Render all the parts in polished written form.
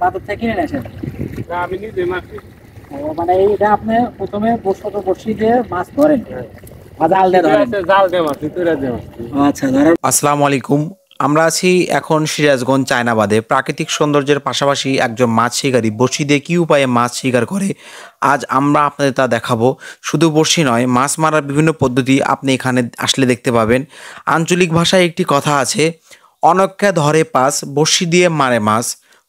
বাজার থেকে কিনে নিয়ে আসেন? আমি নিজে মারছি। ও মানে এইটা আপনি প্রথমে বড়শি দিয়ে মাছ ধরেন, জাল দিয়ে ধরেন? জাল দিয়ে মারছি, তুই দিয়ে মারছি। আচ্ছা ধরেন। আসসালামু আলাইকুম। আমরা আছি এখন সিরাজগঞ্জ চায়নাবাদে। প্রাকৃতিক সৌন্দর্যের পাশাপাশি একজন মাছ শিকারী বড়শি দিয়ে কী উপায়ে মাছ শিকার করে আজ আমরা আপনাদের তা দেখাবো। শুধু বড়শি নয়, মাছ মারার বিভিন্ন পদ্ধতি আপনি এখানে আসলে দেখতে পাবেন। আঞ্চলিক ভাষায় একটি কথা আছে, অনক্যা ধরে পাস, বড়শি দিয়ে মারে মাছ,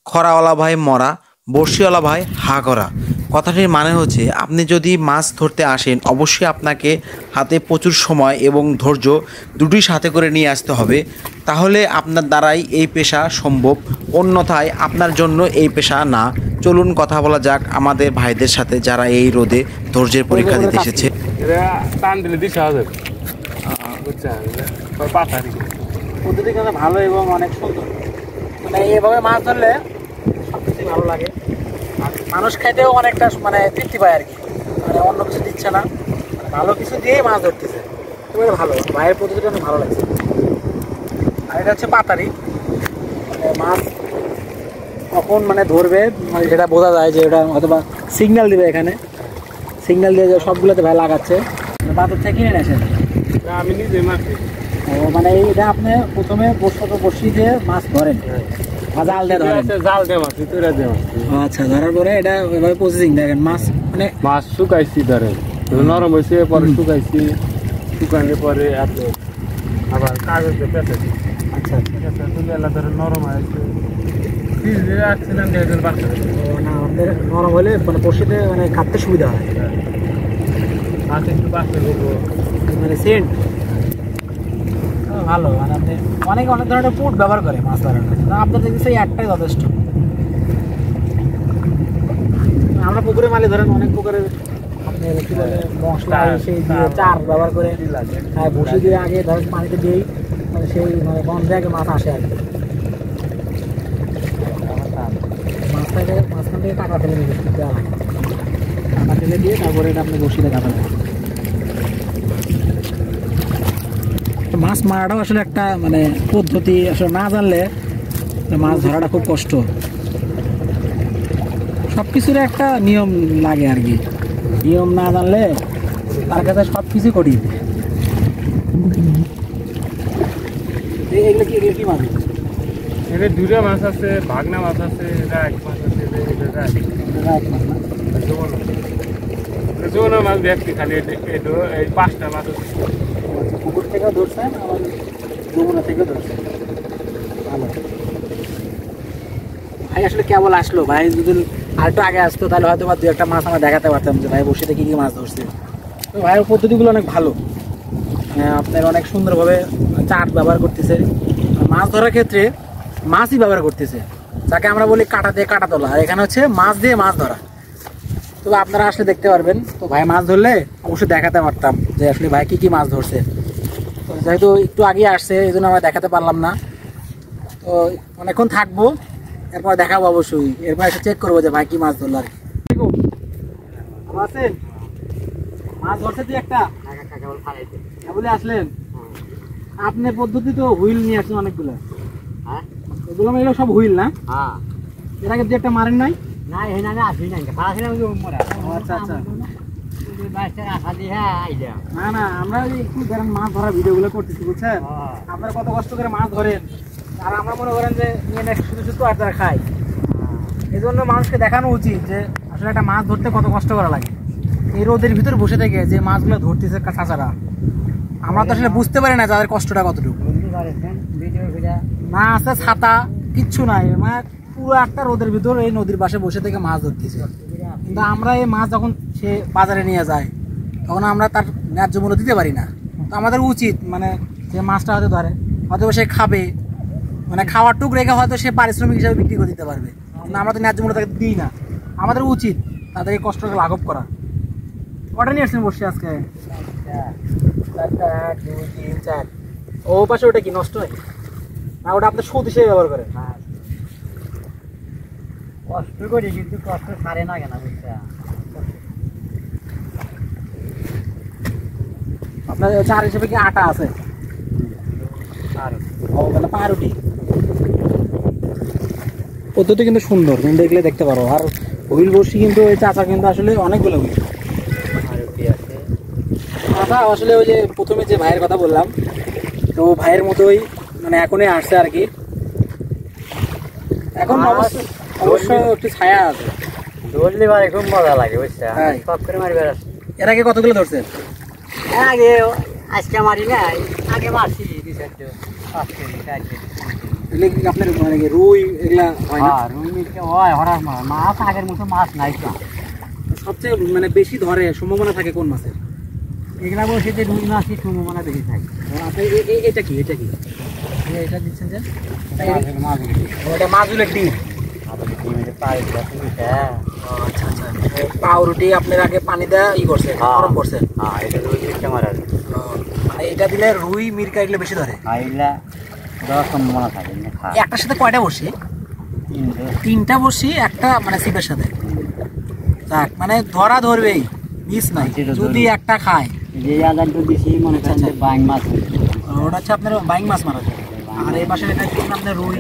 খরাওয়ালা ভাই মরা, বড়শিওয়ালা ভাই হা করা। কথাটির মানে হচ্ছে, আপনি যদি মাছ ধরতে আসেন অবশ্যই আপনাকে হাতে প্রচুর সময় এবং ধৈর্য দুটোই সাথে করে নিয়ে আসতে হবে, তাহলে আপনার দ্বারাই এই পেশা সম্ভব, অন্যথায় আপনার জন্য এই পেশা না। চলুন কথা বলা যাক আমাদের ভাইদের সাথে যারা এই রোদে ধৈর্যের পরীক্ষা দিতে এসেছে। টান দিলে দিশা হবে, পাতারি পদ্ধতি কিন্তু ভালো এবং অনেক সুন্দর। মানে এইভাবে মাছ ধরলে সবকিছুই ভালো লাগে, মানুষ খাইতেও অনেকটা মানে তৃপ্তি পায় আর কি। মানে অন্য কিছু দিচ্ছে না, ভালো কিছু দিয়েই মাছ ধরতেছে, খুবই ভালো। ভাইয়ের পদ্ধতিটা অনেক ভালো লাগছে। আর এটা হচ্ছে পাতারি, মানে মাছ কখন মানে ধরবে মানে সেটা বোঝা যায় যে ওটা অথবা সিগন্যাল দিবে। এখানে সিগন্যাল দিয়ে সবগুলোতে ভাই লাগাচ্ছে। বাজার থেকে কিনে নিয়ে আসেন? আমি নিজে মারছি। ও মানে এইটা আপনি প্রথমে বড়শি দিয়ে মাছ ধরেন, জাল দিয়ে ধরেন? জাল দিয়ে মারছি, তুই দিয়ে মারছি। আচ্ছা, ধরার পরে এটা এভাবে প্রসেসিং দেখেন। মাছ মানে মাছ শুকাইছি, ধরেন নরম হয়েছে, পরে শুকাইছি, শুকানোর পরে আবার কাগজে পেঁচাছি। আচ্ছা আচ্ছা, তুলে এলা ধরে নরম হয়েছে, অ্যাক্সিডেন্ট হয়ে গেল বাচ্চা। না আমাদের নরম হলে মানে বড়শিতে মানে কাটতে সুবিধা হয়। মাছ একটু বাচ্চা করবো মানে সেন্ট ভালো। মানে আপনি অনেক অনেক ধরনের পুট ব্যবহার করে মাছ ধরার জন্য, আপনার দেখছি সেই একটাই যথেষ্ট। আমরা পুকুরে মালে ধরেন অনেক পুকুরে আপনি কি বলে মশলা সেই দিয়ে চার ব্যবহার করে, হ্যাঁ বড়শি দিয়ে আগে ধরেন পানিতে দিয়েই মানে সেই মানে বন্ধে আগে মাছ আসে আর কি। মাঝখান থেকে টাকা ফেলে দেওয়া লাগে, টাকা ফেলে দিয়ে তারপরে এটা আপনি বড়শিতে কাটা লাগে। মাছ মারাটাও আসলে একটা মানে পদ্ধতি, আসলে না জানলে মাছ ধরাটা খুব কষ্ট। সব কিছুর একটা নিয়ম লাগে আর কি, নিয়ম না জানলে তার কাছে সব কিছু কঠিন। এগুলো কি মাছ? এটা দুটা মাছ আছে, ভাগনা মাছ আছে, এটা এক মাছ আছে, যমুনা মাছ দেখছি খালি। এই 5টা মাছ আছে। পুকুর থেকেও ধরছেন, আবার যমুনা থেকেও ধরছেন, ভালো। ভাই আসলে কেবল আসলো, ভাই যদি আরেকটু আগে আসতো তাহলে হয়তো বা 2-1টা মাছ আমরা দেখাতে পারতাম যে ভাই বসে থেকে কী মাছ ধরছে। তো ভাইয়ের পদ্ধতিগুলো অনেক ভালো, আপনার অনেক সুন্দরভাবে চাট ব্যবহার করতেছে। মাছ ধরার ক্ষেত্রে মাছই ব্যবহার করতেছে, যাকে আমরা বলি কাঁটা দিয়ে কাঁটা তোলা, আর এখানে হচ্ছে মাছ দিয়ে মাছ ধরা। তো আপনারা আসলে দেখতে পারবেন। তো ভাই মাছ ধরলে অবশ্যই দেখাতে পারতাম যে আসলে ভাই কী কী মাছ ধরছে। তো যেহেতু একটু আগে আসছে এই জন্য আমরা দেখাতে পারলাম না। তো অনেকক্ষণ থাকবো, এরপর দেখাবো অবশ্যই, এরপর এসে চেক করবো যে ভাই কি মাছ ধরলো আর কি। আছেন মাছ ধরছে তুই একটা বলে আসলেন আপনার পদ্ধতি তো হুইল নিয়ে আসছেন অনেকগুলো। হ্যাঁ এগুলো এগুলো সব হুইল না? হ্যাঁ। এর আগে যে একটা মারেন নাই? না না, আমরা একটু ধরেন মাছ ধরার ভিডিওগুলো করতেছি বুঝছেন, আপনারা কত কষ্ট করে মাছ ধরেন, আর আমরা মনে করেন যে নিয়ে শুধু শুধু আর তারা খাই। এই জন্য মানুষকে দেখানো উচিত যে আসলে একটা মাছ ধরতে কত কষ্ট করা লাগে। এই রোদের ভিতর বসে থেকে যে মাছগুলো ধরতেছে চাচারা, আমরা তো আসলে বুঝতে পারি না যাদের কষ্টটা কতটুকু। না আছে ছাতা, কিচ্ছু নাই, মানে পুরো একটা রোদের ভিতর এই নদীর পাশে বসে থেকে মাছ ধরতেছে। কিন্তু আমরা এই মাছ যখন সে বাজারে নিয়ে যায় তখন আমরা তার ন্যায্য মূল্য দিতে পারি না। তো আমাদের উচিত মানে যে মাছটা হয়তো ধরে হয়তো সে খাবে, মানে খাওয়ার টুক রেখে হয়তো সে পারিশ্রমিক হিসাবে বিক্রি করে দিতে পারবে, কিন্তু আমরা তো ন্যায্য মূল্য তাকে দিই না। আমাদের উচিত তাদের এই কষ্টকে লাঘব করা। কটা নিয়ে আসছেন বসে আজকে? 1 2 3 4। ও পাশে ওটা কি নষ্ট হয় না? ওটা আপনার সুদ হিসেবে ব্যবহার করেন? কষ্ট করি কিন্তু কষ্ট ছাড়ে না কেন বুঝছে। আপনার চার হিসেবে কি আটা আছে? ও মানে পাউরুটি। পদ্ধতি কিন্তু সুন্দর, তুমি দেখলে দেখতে পারো। আর হুইল বসি কিন্তু ওই চাচা কিন্তু আসলে অনেকগুলো হুইল চাচা আসলে ওই যে প্রথমে যে ভাইয়ের কথা বললাম, তো ভাইয়ের মতোই মানে এখনই আসছে আর কি। এখন অবশ্য একটু ছায়া আছে, ধরলে মারে খুব মজা লাগে বুঝছা, হ্যাঁ। সব করে মারি বেড়াস। এর আগে কতগুলো ধরছেন? আগে আজকে মারি নাই, আগে মারছি 2-4 5 কেজি 4 কেজি। এগুলো কি আপনার মানে কি রুই এগুলা হয় না? হ্যাঁ রুই মিটকে হয় হঠাৎ মাছ আগের মতো মাছ নাই তো। সবচেয়ে মানে বেশি ধরে সম্ভাবনা থাকে কোন মাছের? এগুলা বসে যে রুই মাছই সম্ভাবনা বেশি থাকে। আর আপনি এটা কি এটা দিচ্ছেন যে মাছ ওটা মাছগুলোর ডিম। আচ্ছা আচ্ছা, পাউরুটি আপনার আগে পানি দেওয়া করছে, গরম করছে। হ্যাঁ এটা রুই মিটকে মারার। মানে এটা দিলে রুই মিরকা এগুলো বেশি ধরে। এগুলা দেওয়ার সম্ভাবনা থাকে না। একটার সাথে কয়টা বসি? 3টা বসি একটা মানে সিপের সাথে। যাক মানে ধরা ধরবেই, মিস নাই যদি একটা খায়। যে আদারটা দিছি মনে করেন যে বাইং মাছ, ওটা হচ্ছে আপনার বাইং মাছ মারা যায়। আর এই পাশে এটা কি আপনার রুই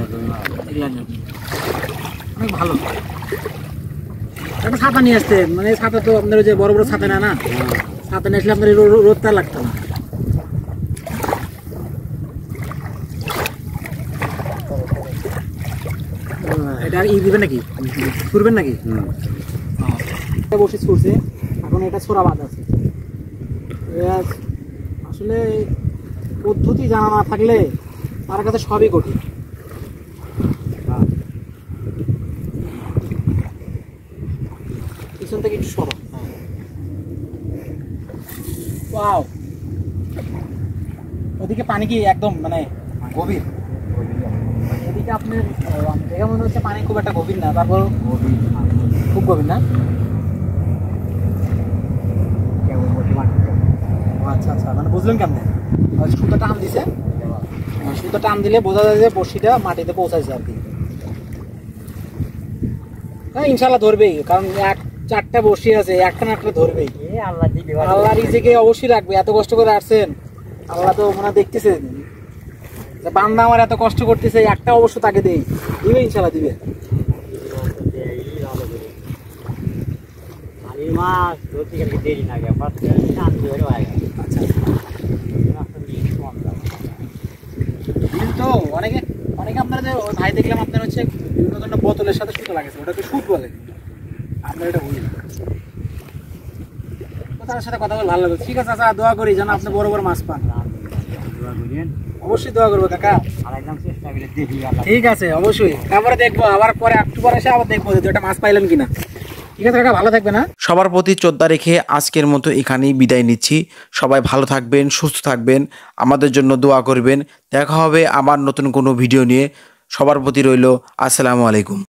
এগুলা জন্য অনেক ভালো। একটা ছাতা নিয়ে আসতে, মানে ছাতা তো আপনার ওই যে বড় বড় ছাতা না, ছাতা নিয়ে আসলে আপনার রোদটা লাগতো না। এটা আর দিবেন নাকি, ছুড়বেন নাকি? বসে ছুটছে, এখন এটা ছোড়া বাদ আছে। আসলে পদ্ধতি জানা না থাকলে তার কাছে সবই কঠিন। পিছন থেকে একটু সরো। ওয়াও, ওদিকে পানি কি একদম মানে গভীর? এদিকে আপনার দেখে মনে হচ্ছে পানি খুব একটা গভীর না, তারপর খুব গভীর না। আচ্ছা আচ্ছা, মানে বুঝলেন কেমন? সুতো টান দিছে, সুতো টান দিলে বোঝা যায় যে বড়শিটা মাটিতে পৌঁছাইছে আর কি। হ্যাঁ ইনশাল্লাহ ধরবেই, কারণ 4টা বড়শি আছে, একটা না একটা ধরবেই। আল্লাহ রিজিকে অবশ্যই রাখবে। এত কষ্ট করে আসছেন, আল্লাহ তো মনে দেখতেছেন যে বান্দা আমার এত কষ্ট করতেছে, একটা অবশ্য তাকে দেই, দিবে ইনশাল্লাহ দিবে। মাছ ধরতে গেলে দেরি না গে, আচ্ছা তো অনেকে আপনারা যে ভাই দেখলাম আপনার হচ্ছে বিভিন্ন ধরনের বোতলের সাথে সুতো লাগাচ্ছে, ওটাকে সুত বলে। আপনার এটা হুইল, তার সাথে কথা বলে ভালো লাগবে। ঠিক আছে আচ্ছা, দোয়া করি যেন আপনি বড় বড় মাছ পান। অবশ্যই দোয়া করবো কাকা। ঠিক আছে অবশ্যই, তারপরে দেখবো আবার পরে একটু পরে এসে আবার দেখবো যে ওটা মাছ পাইলাম কিনা। ঠিক আছে কাকা, ভালো থাকবে না? সবার প্রতি শ্রদ্ধা রেখে আজকের মতো এখানেই বিদায় নিচ্ছি। সবাই ভালো থাকবেন, সুস্থ থাকবেন, আমাদের জন্য দোয়া করবেন। দেখা হবে আবার নতুন কোনো ভিডিও নিয়ে। সবার প্রতি রইল আসসালামু আলাইকুম।